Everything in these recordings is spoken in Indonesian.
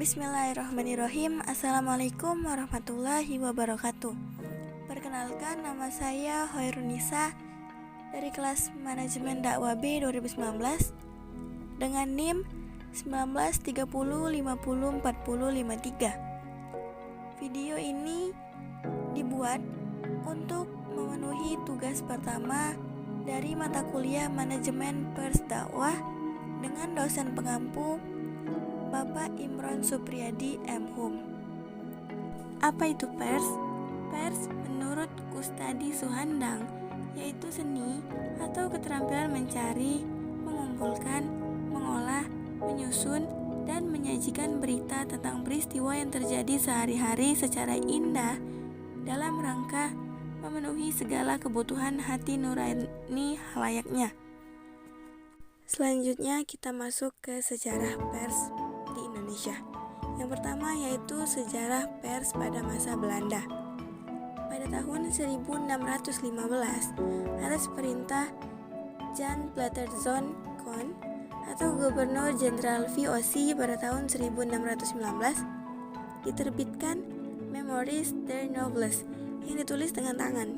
Bismillahirrahmanirrahim. Assalamualaikum warahmatullahi wabarakatuh. Perkenalkan, nama saya Hoirunisa dari kelas Manajemen Dakwah B 2019 dengan NIM 1930504053. Video ini dibuat untuk memenuhi tugas pertama dari mata kuliah Manajemen Pers Dakwah dengan dosen pengampu Bapak Imron Supriyadi M.Hum. Apa itu pers? Pers menurut Kustadi Suhandang yaitu seni atau keterampilan mencari, mengumpulkan, mengolah, menyusun, dan menyajikan berita tentang peristiwa yang terjadi sehari-hari secara indah dalam rangka memenuhi segala kebutuhan hati nurani halayaknya. Selanjutnya kita masuk ke sejarah pers di Indonesia. Yang pertama yaitu sejarah pers pada masa Belanda. Pada tahun 1615 atas perintah Jan Platterzon Kon atau Gubernur Jenderal VOC pada tahun 1619 diterbitkan Memoires der Nobles yang ditulis dengan tangan.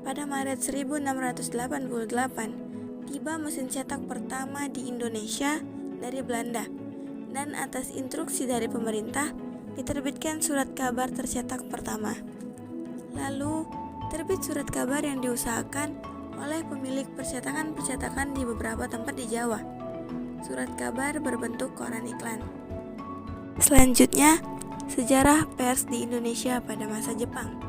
Pada Maret 1688 tiba mesin cetak pertama di Indonesia dari Belanda. Dan atas instruksi dari pemerintah diterbitkan surat kabar tercetak pertama. Lalu terbit surat kabar yang diusahakan oleh pemilik percetakan-percetakan di beberapa tempat di Jawa. Surat kabar berbentuk koran iklan. Selanjutnya, sejarah pers di Indonesia pada masa Jepang.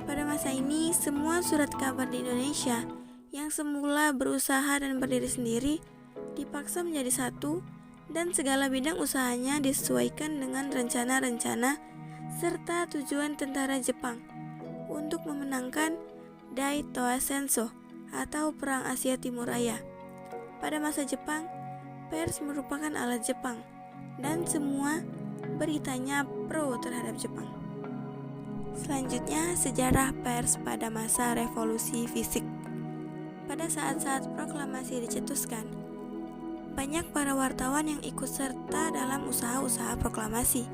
Pada masa ini, semua surat kabar di Indonesia yang semula berusaha dan berdiri sendiri dipaksa menjadi satu, dan segala bidang usahanya disesuaikan dengan rencana-rencana serta tujuan tentara Jepang untuk memenangkan Dai Toa Senso atau Perang Asia Timur Raya. Pada masa Jepang, pers merupakan alat Jepang dan semua beritanya pro terhadap Jepang. Selanjutnya, sejarah pers pada masa revolusi fisik. Pada saat-saat proklamasi dicetuskan, banyak para wartawan yang ikut serta dalam usaha-usaha proklamasi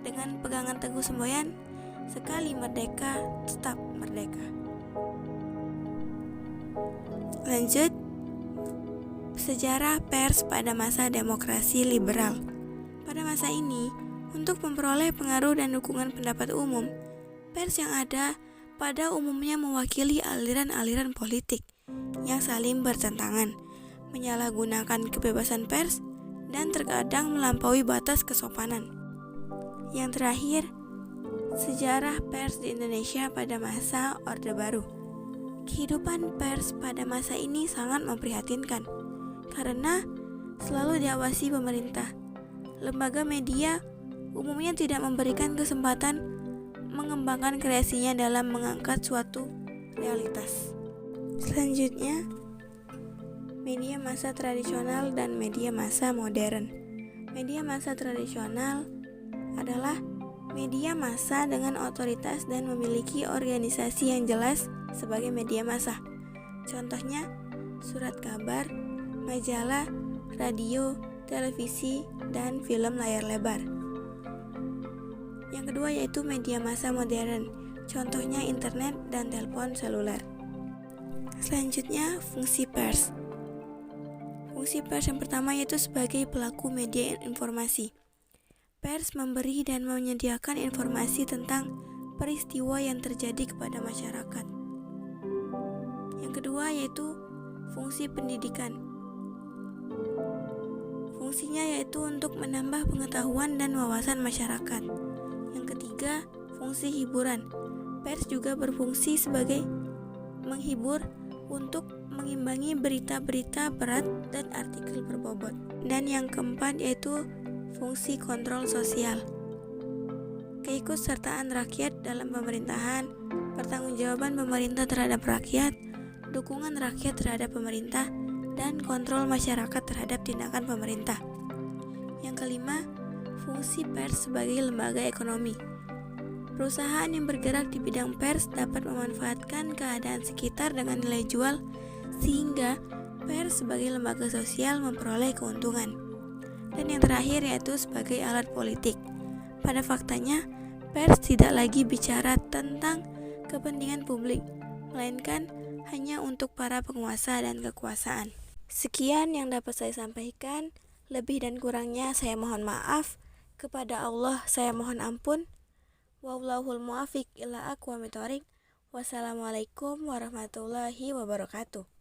dengan pegangan teguh semboyan, sekali merdeka, tetap merdeka. Lanjut, sejarah pers pada masa demokrasi liberal. Pada masa ini, untuk memperoleh pengaruh dan dukungan pendapat umum, pers yang ada pada umumnya mewakili aliran-aliran politik yang saling bertentangan, menyalahgunakan kebebasan pers, dan terkadang melampaui batas kesopanan. Yang terakhir, sejarah pers di Indonesia pada masa Orde Baru. Kehidupan pers pada masa ini sangat memprihatinkan karena selalu diawasi pemerintah. Lembaga media umumnya tidak memberikan kesempatan mengembangkan kreasinya dalam mengangkat suatu realitas. Selanjutnya, media massa tradisional dan media massa modern. Media massa tradisional adalah media massa dengan otoritas dan memiliki organisasi yang jelas sebagai media massa. Contohnya, surat kabar, majalah, radio, televisi, dan film layar lebar. Yang kedua yaitu media massa modern. Contohnya internet dan telepon seluler. Selanjutnya, fungsi pers. Fungsi pers yang pertama yaitu sebagai pelaku media informasi. Pers memberi dan menyediakan informasi tentang peristiwa yang terjadi kepada masyarakat. Yang kedua yaitu fungsi pendidikan. Fungsinya yaitu untuk menambah pengetahuan dan wawasan masyarakat. Yang ketiga, fungsi hiburan. Pers juga berfungsi sebagai menghibur untuk mengimbangi berita-berita berat dan artikel berbobot. Dan yang keempat yaitu fungsi kontrol sosial. Keikutsertaan rakyat dalam pemerintahan, pertanggungjawaban pemerintah terhadap rakyat, dukungan rakyat terhadap pemerintah, dan kontrol masyarakat terhadap tindakan pemerintah. Yang kelima, fungsi pers sebagai lembaga ekonomi. Perusahaan yang bergerak di bidang pers dapat memanfaatkan keadaan sekitar dengan nilai jual sehingga pers sebagai lembaga sosial memperoleh keuntungan. dan yang terakhir yaitu sebagai alat politik. Pada faktanya, pers tidak lagi bicara tentang kepentingan publik, melainkan hanya untuk para penguasa dan kekuasaan. Sekian yang dapat saya sampaikan. Lebih dan kurangnya saya mohon maaf. Kepada Allah saya mohon ampun. Wallahul muwaffiq ila aqwamit thoriq. Wassalamualaikum warahmatullahi wabarakatuh.